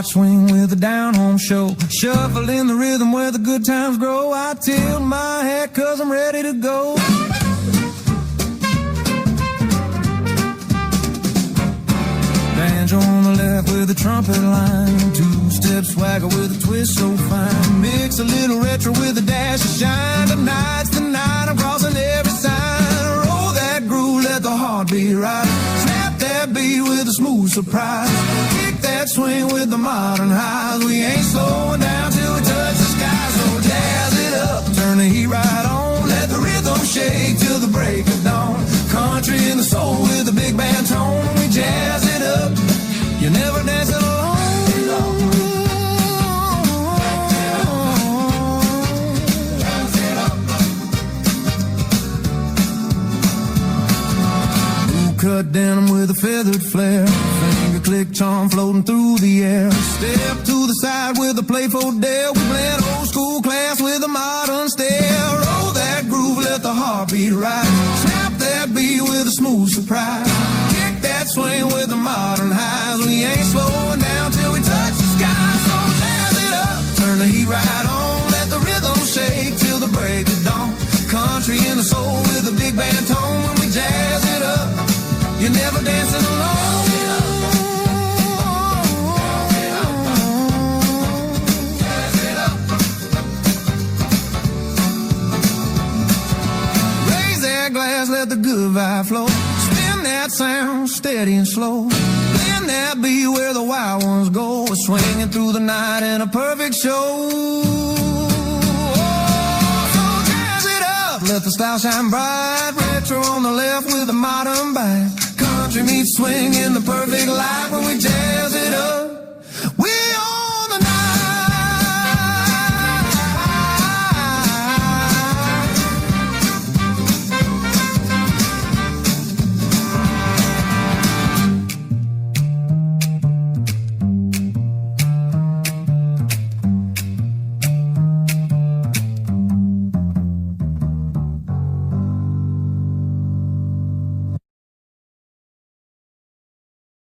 watch swing with a down-home show. Shuffle in the rhythm where the good times grow. I tilt my hat 'cause I'm ready to go. Banjo on the left with a trumpet line. Two-step swagger with a twist so fine. Mix a little retro with a dash of shine. Tonight's the night, I'm crossing every sign. Roll that groove, let the heart beat right. Snap that beat with a smooth surprise. Kick that swing with the modern highs. We ain't slowing down till we touch the sky. So jazz it up, turn the heat right on. Let the rhythm shake till the break of dawn. Country in the soul with a big band tone. We jazz it up, you never dance it alone. Cut denim with a feathered flare. Finger click charm floating through the air. Step to the side with a playful dare. We blend old school class with a modern stare. Roll that groove, let the heart beat right. Snap that beat with a smooth surprise. Kick that swing with the modern highs. We ain't slowing down till we touch the sky. So jazz it up, turn the heat right on. Let the rhythm shake till the break of dawn. Country in the soul with a big band tone. When we jazz it up, you're never dancing alone. Raise that glass, let the good vibe flow. Spin that sound steady and slow. Blend that beat where the wild ones go. We're swinging through the night in a perfect show. So jazz it up, let the style shine bright. Retro on the left with a modern bite. Country meets swing in the perfect light when we jazz it